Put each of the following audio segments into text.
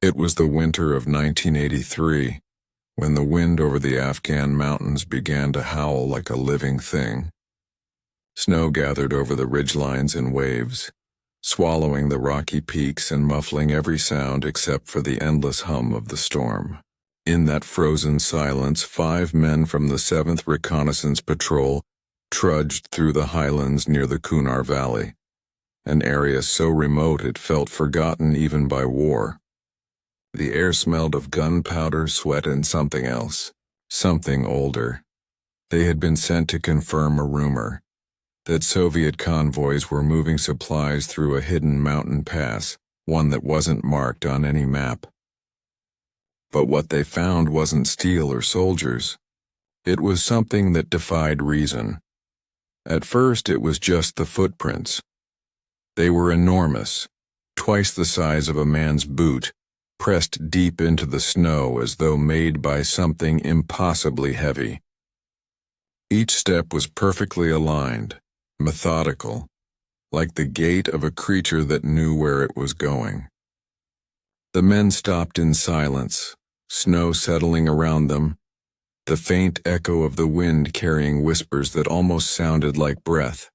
It was the winter of 1983, when the wind over the Afghan mountains began to howl like a living thing. Snow gathered over the ridgelines in waves, swallowing the rocky peaks and muffling every sound except for the endless hum of the storm. In that frozen silence, 5 men from the 7th Reconnaissance Patrol trudged through the highlands near the Kunar Valley, an area so remote it felt forgotten even by war. The air smelled of gunpowder, sweat, and something else, something older. They had been sent to confirm a rumor that Soviet convoys were moving supplies through a hidden mountain pass, one that wasn't marked on any map. But what they found wasn't steel or soldiers. It was something that defied reason. At first, it was just the footprints. They were enormous, twice the size of a man's boot, pressed deep into the snow as though made by something impossibly heavy. Each step was perfectly aligned, methodical, like the gait of a creature that knew where it was going. The men stopped in silence, snow settling around them, the faint echo of the wind carrying whispers that almost sounded like breath.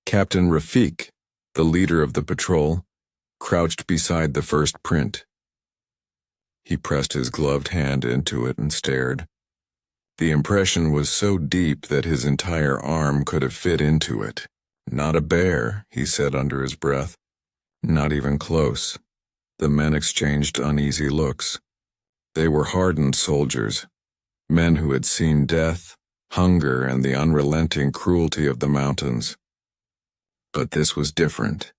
Captain Rafiq, the leader of the patrol, crouched beside the first print. He pressed his gloved hand into it and stared. The impression was so deep that his entire arm could have fit into it. "Not a bear," he said under his breath. "Not even close." The men exchanged uneasy looks. They were hardened soldiers, men who had seen death, hunger, and the unrelenting cruelty of the mountains. But this was different.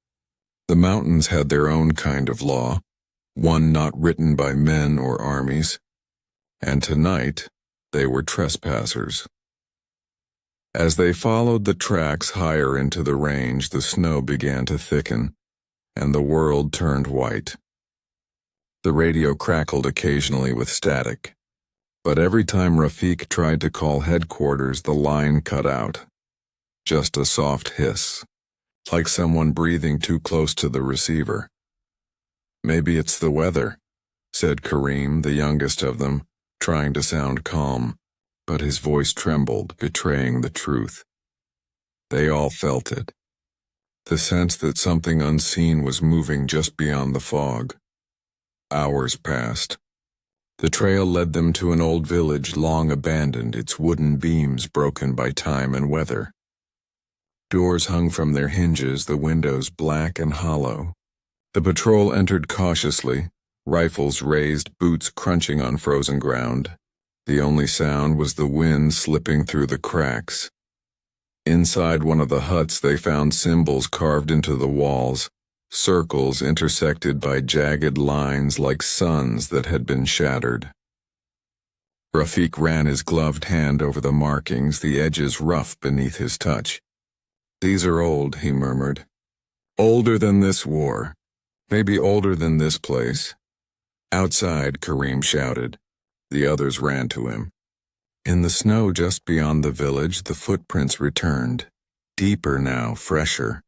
The mountains had their own kind of law, one not written by men or armies, and tonight they were trespassers. As they followed the tracks higher into the range, the snow began to thicken, and the world turned white. The radio crackled occasionally with static, but every time Rafiq tried to call headquarters, the line cut out. Just a soft hiss, like someone breathing too close to the receiver. "Maybe it's the weather," said Karim, the youngest of them, trying to sound calm, but his voice trembled, betraying the truth. They all felt it, the sense that something unseen was moving just beyond the fog. Hours passed. The trail led them to an old village long abandoned, its wooden beams broken by time and weather. Doors hung from their hinges, the windows black and hollow. The patrol entered cautiously, rifles raised, boots crunching on frozen ground. The only sound was the wind slipping through the cracks. Inside one of the huts they found symbols carved into the walls, circles intersected by jagged lines like suns that had been shattered. Rafiq ran his gloved hand over the markings, the edges rough beneath his touch. "These are old," he murmured. "Older than this war. Maybe older than this place." "Outside," Karim shouted. The others ran to him. In the snow just beyond the village, the footprints returned, deeper now, fresher.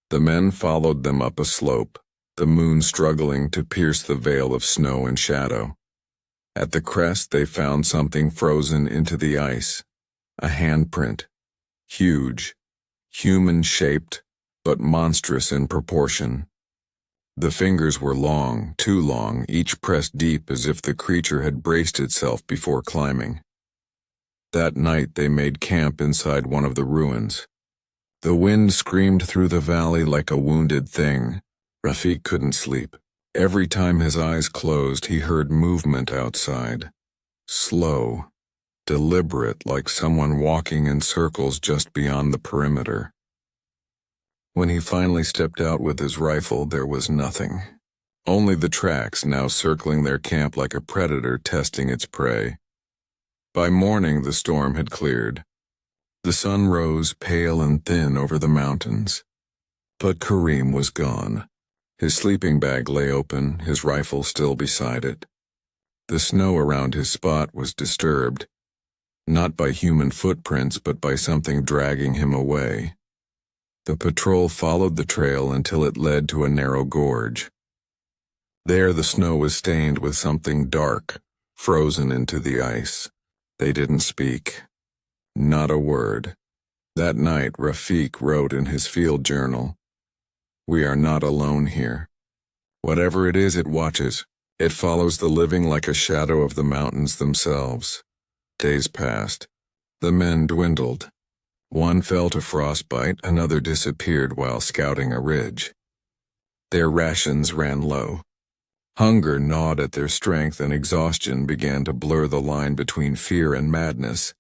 The men followed them up a slope, the moon struggling to pierce the veil of snow and shadow. At the crest they found something frozen into the ice, a handprint, huge, human-shaped, but monstrous in proportion. The fingers were long, too long, each pressed deep as if the creature had braced itself before climbing. That night they made camp inside one of the ruins. The wind screamed through the valley like a wounded thing. Rafiq couldn't sleep. Every time his eyes closed, he heard movement outside. Slow, deliberate, like someone walking in circles just beyond the perimeter. When he finally stepped out with his rifle, there was nothing. Only the tracks now circling their camp like a predator testing its prey. By morning, the storm had cleared. The sun rose pale and thin over the mountains. But Karim was gone. His sleeping bag lay open, his rifle still beside it. The snow around his spot was disturbed, not by human footprints but by something dragging him away. The patrol followed the trail until it led to a narrow gorge. There the snow was stained with something dark, frozen into the ice. They didn't speak. Not a word. That night, Rafiq wrote in his field journal, "We are not alone here. Whatever it is, it watches. It follows the living like a shadow of the mountains themselves." Days passed. The men dwindled. One fell to frostbite, another disappeared while scouting a ridge. Their rations ran low. Hunger gnawed at their strength, and exhaustion began to blur the line between fear and madness.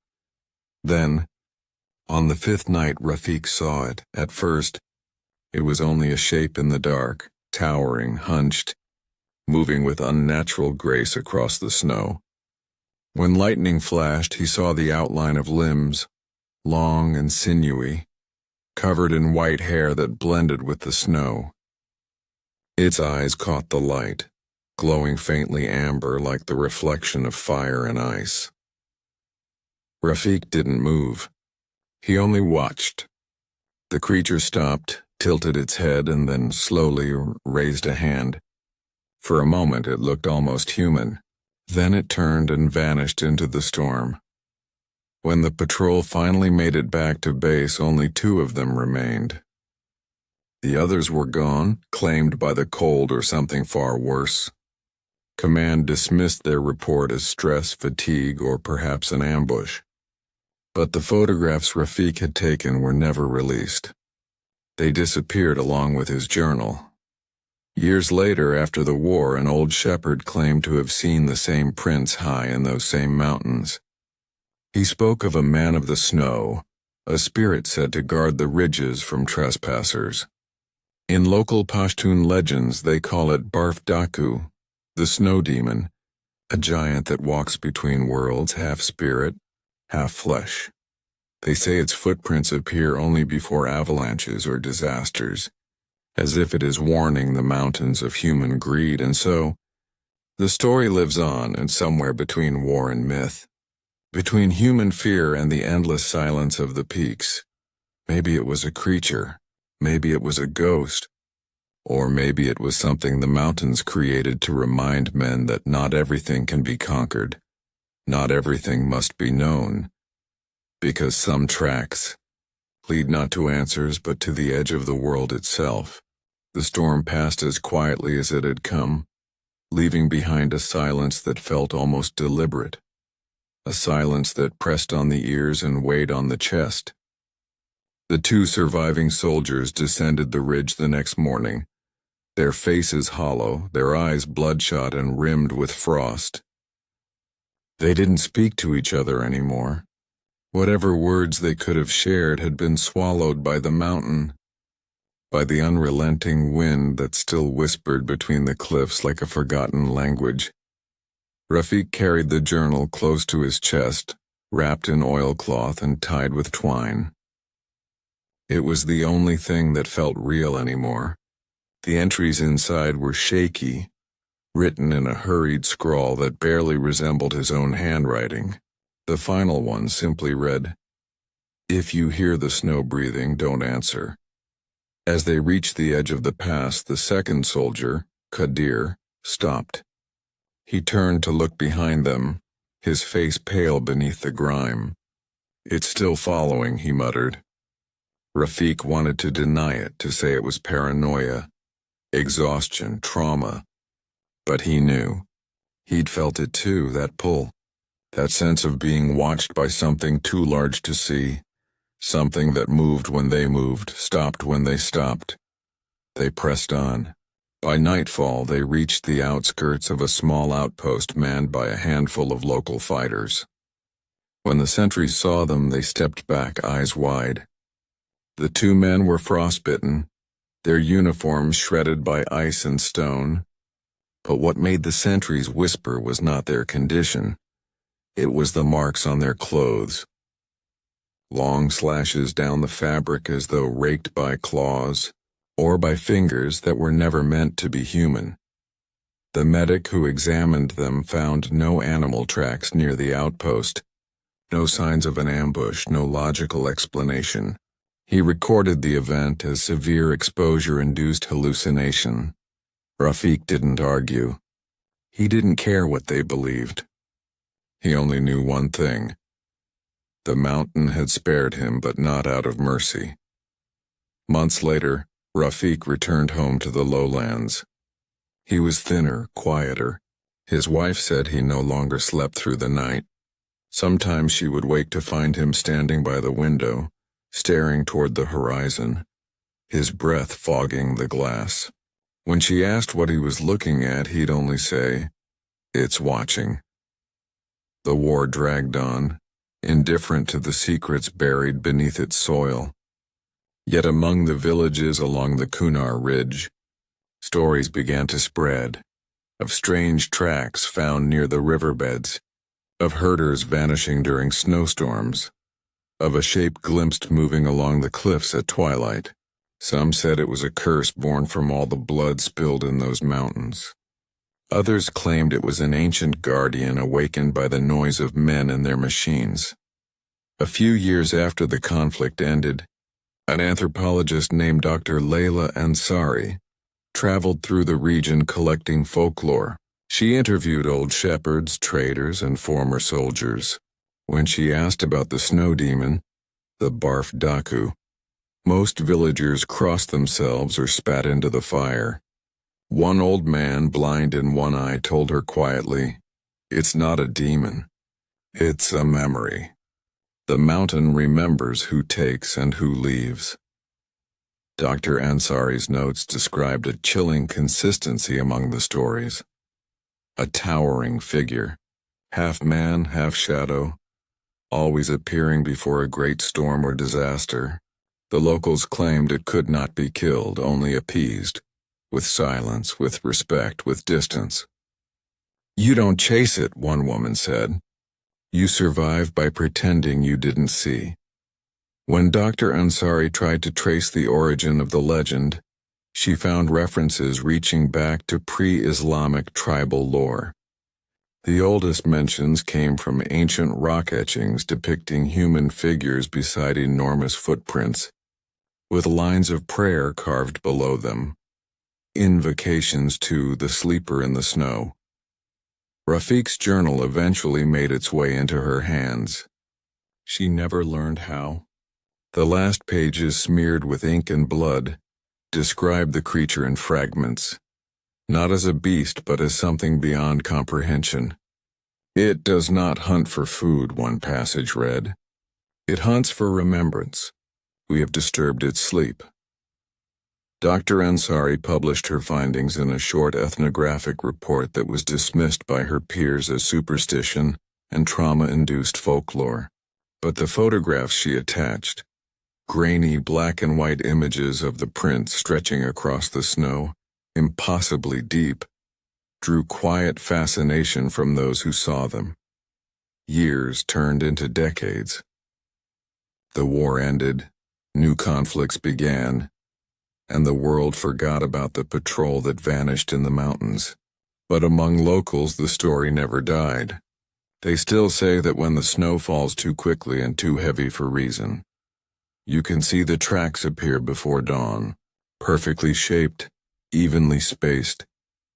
Then, on the fifth night, Rafiq saw it. At first, it was only a shape in the dark, towering, hunched, moving with unnatural grace across the snow. When lightning flashed, he saw the outline of limbs, long and sinewy, covered in white hair that blended with the snow. Its eyes caught the light, glowing faintly amber like the reflection of fire and ice. Rafiq didn't move. He only watched. The creature stopped, tilted its head, and then slowly raised a hand. For a moment it looked almost human. Then it turned and vanished into the storm. When the patrol finally made it back to base, only 2 of them remained. The others were gone, claimed by the cold or something far worse. Command dismissed their report as stress, fatigue, or perhaps an ambush. But the photographs Rafiq had taken were never released. They disappeared along with his journal. Years later, after the war, an old shepherd claimed to have seen the same prints high in those same mountains. He spoke of a man of the snow, a spirit said to guard the ridges from trespassers. In local Pashtun legends, they call it Barf Daku, the snow demon, a giant that walks between worlds, half spirit, half flesh. They say its footprints appear only before avalanches or disasters, as if it is warning the mountains of human greed, and so the story lives on, and somewhere between war and myth, between human fear and the endless silence of the peaks. Maybe it was a creature, maybe it was a ghost, or maybe it was something the mountains created to remind men that not everything can be conquered, not everything must be known, because some tracks lead not to answers but to the edge of the world itself. The storm passed as quietly as it had come, leaving behind a silence that felt almost deliberate, a silence that pressed on the ears and weighed on the chest. The 2 surviving soldiers descended the ridge the next morning, their faces hollow, their eyes bloodshot and rimmed with frost. They didn't speak to each other anymore. Whatever words they could have shared had been swallowed by the mountain, by the unrelenting wind that still whispered between the cliffs like a forgotten language. Rafiq carried the journal close to his chest, wrapped in oilcloth and tied with twine. It was the only thing that felt real anymore. The entries inside were shaky, written in a hurried scrawl that barely resembled his own handwriting. The final one simply read, "If you hear the snow breathing, don't answer." As they reached the edge of the pass, the second soldier, Qadir, stopped. He turned to look behind them, his face pale beneath the grime. "It's still following," he muttered. Rafiq wanted to deny it, to say it was paranoia, exhaustion, trauma. But he knew. He'd felt it too, that pull. That sense of being watched by something too large to see. Something that moved when they moved, stopped when they stopped. They pressed on. By nightfall, they reached the outskirts of a small outpost manned by a handful of local fighters. When the sentries saw them, they stepped back, eyes wide. The 2 men were frostbitten, their uniforms shredded by ice and stone. But what made the sentries whisper was not their condition. It was the marks on their clothes. Long slashes down the fabric as though raked by claws, or by fingers that were never meant to be human. The medic who examined them found no animal tracks near the outpost, no signs of an ambush, no logical explanation. He recorded the event as severe exposure-induced hallucination. Rafiq didn't argue. He didn't care what they believed. He only knew one thing. The mountain had spared him, but not out of mercy. Months later, Rafiq returned home to the lowlands. He was thinner, quieter. His wife said he no longer slept through the night. Sometimes she would wake to find him standing by the window, staring toward the horizon, his breath fogging the glass. When she asked what he was looking at, he'd only say, "It's watching." The war dragged on, indifferent to the secrets buried beneath its soil. Yet among the villages along the Kunar Ridge, stories began to spread, of strange tracks found near the riverbeds, of herders vanishing during snowstorms, of a shape glimpsed moving along the cliffs at twilight. Some said it was a curse born from all the blood spilled in those mountains. Others claimed it was an ancient guardian awakened by the noise of men and their machines. A few years after the conflict ended, an anthropologist named Dr. Layla Ansari traveled through the region collecting folklore. She interviewed old shepherds, traders, and former soldiers. When she asked about the snow demon, the Barf Daku, most villagers crossed themselves or spat into the fire. One old man, blind in one eye, told her quietly, "It's not a demon. It's a memory. The mountain remembers who takes and who leaves." Dr. Ansari's notes described a chilling consistency among the stories. A towering figure, half man, half shadow, always appearing before a great storm or disaster. The locals claimed it could not be killed, only appeased, with silence, with respect, with distance. "You don't chase it," one woman said. "You survive by pretending you didn't see." When Dr. Ansari tried to trace the origin of the legend, she found references reaching back to pre-Islamic tribal lore. The oldest mentions came from ancient rock etchings depicting human figures beside enormous footprints, with lines of prayer carved below them, invocations to the sleeper in the snow. Rafiq's journal eventually made its way into her hands. She never learned how. The last pages, smeared with ink and blood, describe the creature in fragments, not as a beast but as something beyond comprehension. "It does not hunt for food," one passage read. "It hunts for remembrance. We have disturbed its sleep." Dr. Ansari published her findings in a short ethnographic report that was dismissed by her peers as superstition and trauma-induced folklore. But the photographs she attached, grainy black and white images of the prints stretching across the snow, impossibly deep, drew quiet fascination from those who saw them. Years turned into decades. The war ended, new conflicts began, and the world forgot about the patrol that vanished in the mountains. But among locals, the story never died. They still say that when the snow falls too quickly and too heavy for reason, you can see the tracks appear before dawn, perfectly shaped, evenly spaced,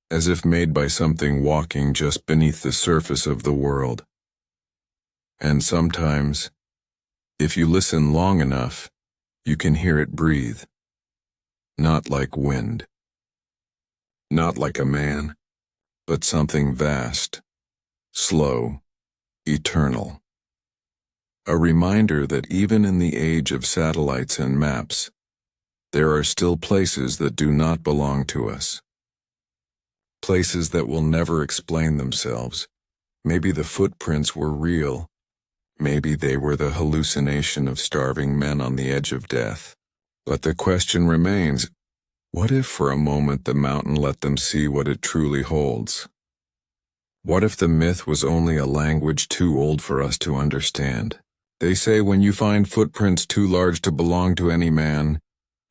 as if made by something walking just beneath the surface of the world. And sometimes, if you listen long enough, you can hear it breathe. Not like wind. Not like a man, but something vast, slow, eternal. A reminder that even in the age of satellites and maps, there are still places that do not belong to us. Places that will never explain themselves. Maybe the footprints were real. Maybe they were the hallucination of starving men on the edge of death. But the question remains, what if for a moment the mountain let them see what it truly holds? What if the myth was only a language too old for us to understand? They say when you find footprints too large to belong to any man,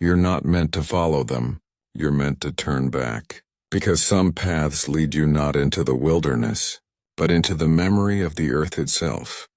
you're not meant to follow them, you're meant to turn back. Because some paths lead you not into the wilderness, but into the memory of the earth itself.